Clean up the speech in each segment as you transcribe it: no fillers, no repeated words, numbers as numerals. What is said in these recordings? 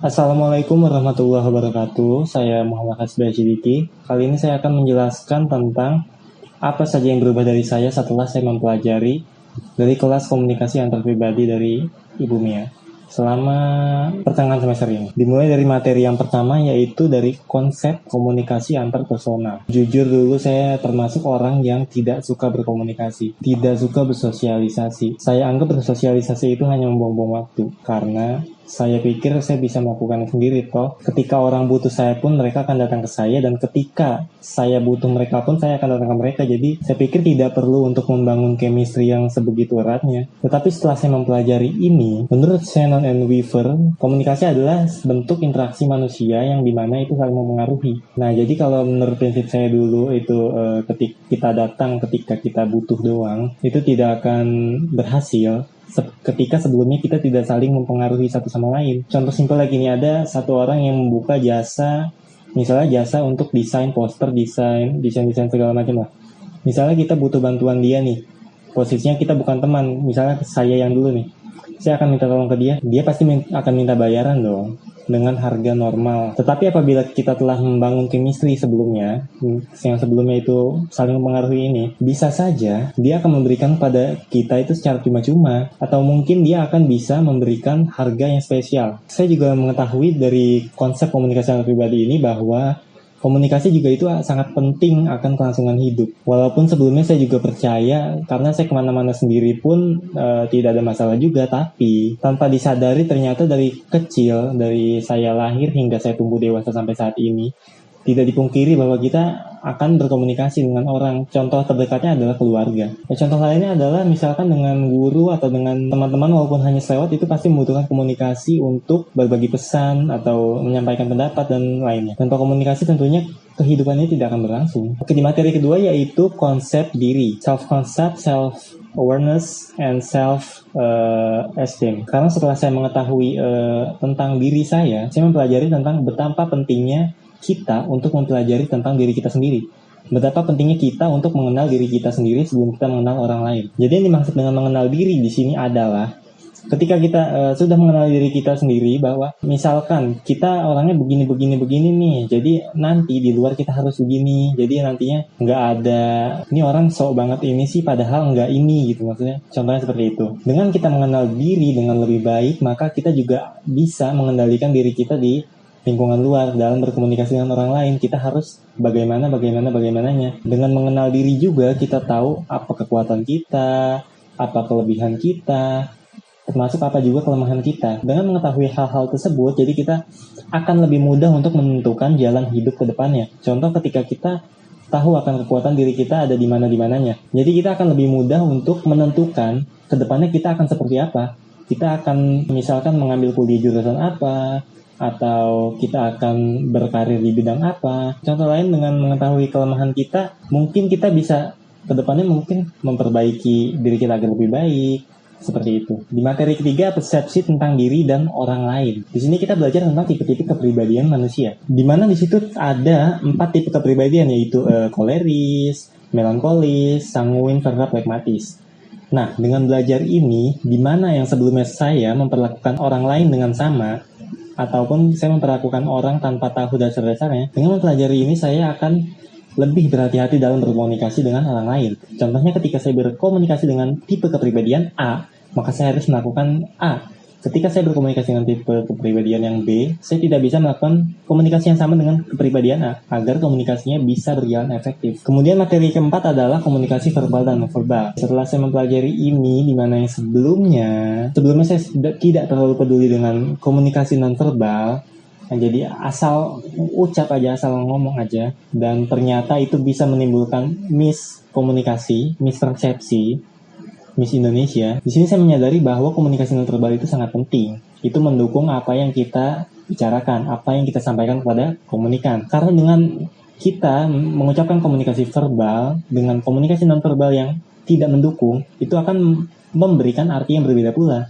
Assalamualaikum warahmatullahi wabarakatuh. Saya Muhammad Hasbi Sidiki. Kali ini saya akan menjelaskan tentang apa saja yang berubah dari saya setelah saya mempelajari dari kelas komunikasi antar pribadi dari Ibu Mia selama pertengahan semester ini. Dimulai dari materi yang pertama, yaitu dari konsep komunikasi antar personal. Jujur dulu saya termasuk orang yang tidak suka berkomunikasi, tidak suka bersosialisasi. Saya anggap bersosialisasi itu hanya membuang-buang waktu, karena saya pikir saya bisa melakukan sendiri toh. Ketika orang butuh saya pun mereka akan datang ke saya, dan ketika saya butuh mereka pun saya akan datang ke mereka. Jadi saya pikir tidak perlu untuk membangun chemistry yang sebegitu eratnya. Tetapi setelah saya mempelajari ini, menurut Shannon and Weaver, komunikasi adalah bentuk interaksi manusia yang dimana itu saling mempengaruhi. Nah, jadi kalau menurut prinsip saya dulu itu ketika kita datang ketika kita butuh doang, itu tidak akan berhasil ketika sebelumnya kita tidak saling mempengaruhi satu sama lain. Contoh simpel lagi nih, ada satu orang yang membuka jasa, misalnya jasa untuk desain poster, desain segala macam lah. Misalnya kita butuh bantuan dia nih, posisinya kita bukan teman, misalnya saya yang dulu nih, saya akan minta tolong ke dia pasti akan minta bayaran dong dengan harga normal. Tetapi apabila kita telah membangun chemistry sebelumnya, yang sebelumnya itu saling mempengaruhi ini, bisa saja dia akan memberikan pada kita itu secara cuma-cuma, atau mungkin dia akan bisa memberikan harga yang spesial. Saya juga mengetahui dari konsep komunikasi antar pribadi ini bahwa komunikasi juga itu sangat penting akan kelangsungan hidup. Walaupun sebelumnya saya juga percaya, karena saya kemana-mana sendiri pun tidak ada masalah juga. Tapi tanpa disadari ternyata dari kecil, dari saya lahir hingga saya tumbuh dewasa sampai saat ini, tidak dipungkiri bahwa kita akan berkomunikasi dengan orang. Contoh terdekatnya adalah keluarga. Contoh lainnya adalah misalkan dengan guru atau dengan teman-teman, walaupun hanya selewat, itu pasti membutuhkan komunikasi untuk berbagi pesan atau menyampaikan pendapat dan lainnya. Tanpa komunikasi tentunya kehidupannya tidak akan berlangsung. Oke, di materi kedua yaitu konsep diri, self-concept, self-awareness, and self-esteem. Karena setelah saya mengetahui tentang diri saya mempelajari tentang betapa pentingnya kita untuk mempelajari tentang diri kita sendiri. Betapa pentingnya kita untuk mengenal diri kita sendiri sebelum kita mengenal orang lain. Jadi yang dimaksud dengan mengenal diri di sini adalah ketika kita sudah mengenal diri kita sendiri, bahwa misalkan kita orangnya begini nih, jadi nanti di luar kita harus begini, jadi nantinya nggak ada ini orang sok banget ini sih padahal nggak ini gitu, maksudnya contohnya seperti itu. Dengan kita mengenal diri dengan lebih baik, maka kita juga bisa mengendalikan diri kita di lingkungan luar. Dalam berkomunikasi dengan orang lain, kita harus bagaimananya. Dengan mengenal diri juga kita tahu apa kekuatan kita, apa kelebihan kita, termasuk apa juga kelemahan kita. Dengan mengetahui hal-hal tersebut, jadi kita akan lebih mudah untuk menentukan jalan hidup ke depannya. Contoh ketika kita tahu akan kekuatan diri kita ada di mana-mananya, jadi kita akan lebih mudah untuk menentukan ke depannya kita akan seperti apa. Kita akan misalkan mengambil kuliah jurusan apa, atau kita akan berkarir di bidang apa. Contoh lain, dengan mengetahui kelemahan kita, mungkin kita bisa ke depannya mungkin memperbaiki diri kita agar lebih baik. Seperti itu. Di materi ketiga, persepsi tentang diri dan orang lain. Di sini kita belajar tentang tipe-tipe kepribadian manusia. Di mana di situ ada 4 tipe kepribadian, yaitu koleris, melankolis, sanguin, serta pragmatis. Nah, dengan belajar ini, di mana yang sebelumnya saya memperlakukan orang lain dengan sama, ataupun saya memperlakukan orang tanpa tahu dasar-dasarnya, dengan mempelajari ini saya akan lebih berhati-hati dalam berkomunikasi dengan orang lain. Contohnya ketika saya berkomunikasi dengan tipe kepribadian A, maka saya harus melakukan A. Ketika saya berkomunikasi dengan tipe kepribadian yang B, saya tidak bisa melakukan komunikasi yang sama dengan kepribadian A, agar komunikasinya bisa berjalan efektif. Kemudian materi keempat adalah komunikasi verbal dan non-verbal. Setelah saya mempelajari ini, di mana yang sebelumnya saya tidak terlalu peduli dengan komunikasi non-verbal, jadi asal ucap aja, asal ngomong aja, dan ternyata itu bisa menimbulkan miskomunikasi, mispersepsi, Miss Indonesia. Di sini saya menyadari bahwa komunikasi non-verbal itu sangat penting. Itu mendukung apa yang kita bicarakan, apa yang kita sampaikan kepada komunikan. Karena dengan kita mengucapkan komunikasi verbal dengan komunikasi non-verbal yang tidak mendukung, itu akan memberikan arti yang berbeda pula.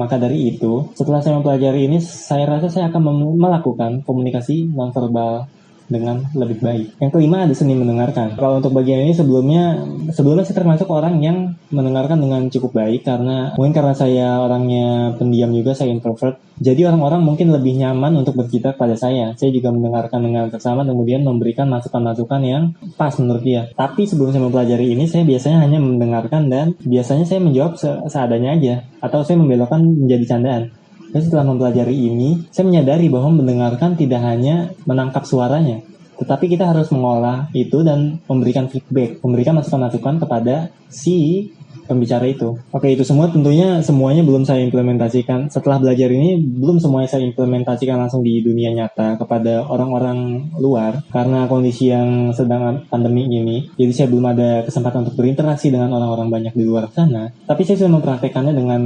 Maka dari itu, setelah saya mempelajari ini, saya rasa saya akan melakukan komunikasi non-verbal dengan lebih baik. Yang kelima ada seni mendengarkan. Kalau untuk bagian ini sebelumnya saya termasuk orang yang mendengarkan dengan cukup baik mungkin karena saya orangnya pendiam juga, saya introvert. Jadi orang-orang mungkin lebih nyaman untuk bercerita kepada saya. Saya juga mendengarkan dengan seksama, kemudian memberikan masukan-masukan yang pas menurut dia. Tapi sebelum saya mempelajari ini, saya biasanya hanya mendengarkan dan biasanya saya menjawab seadanya aja, atau saya membelokkan menjadi candaan. Dan setelah mempelajari ini, saya menyadari bahwa mendengarkan tidak hanya menangkap suaranya, tetapi kita harus mengolah itu dan memberikan feedback, memberikan masukan-masukan kepada si pembicara itu. Oke, itu semua tentunya semuanya belum saya implementasikan. Setelah belajar ini, belum semuanya saya implementasikan langsung di dunia nyata kepada orang-orang luar, karena kondisi yang sedang pandemi ini. Jadi saya belum ada kesempatan untuk berinteraksi dengan orang-orang banyak di luar sana. Tapi saya sudah mempraktekannya dengan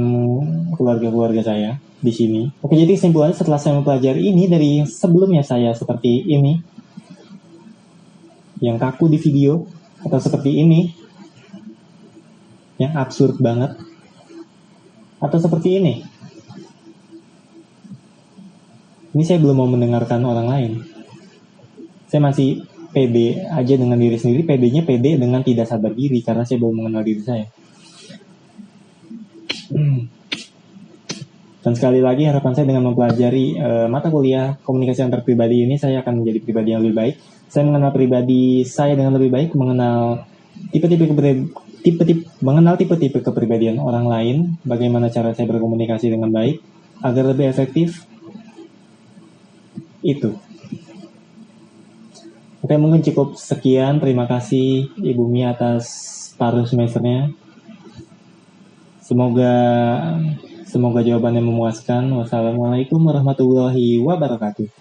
keluarga-keluarga saya di sini. Oke, jadi kesimpulannya setelah saya mempelajari ini dari sebelumnya saya seperti ini, yang kaku di video, atau seperti ini, yang absurd banget, atau seperti ini. Ini saya belum mau mendengarkan orang lain. Saya masih pede aja dengan diri sendiri, pedenya pede dengan tidak sadar diri, karena saya belum mengenal diri saya. Dan sekali lagi harapan saya dengan mempelajari mata kuliah komunikasi antar pribadi ini, saya akan menjadi pribadi yang lebih baik. Saya mengenal pribadi saya dengan lebih baik, mengenal tipe-tipe kepribadian orang lain, bagaimana cara saya berkomunikasi dengan baik agar lebih efektif. Itu. Oke, mungkin cukup sekian. Terima kasih Ibu Mia atas paruh semesternya. Semoga jawabannya memuaskan. Wassalamualaikum warahmatullahi wabarakatuh.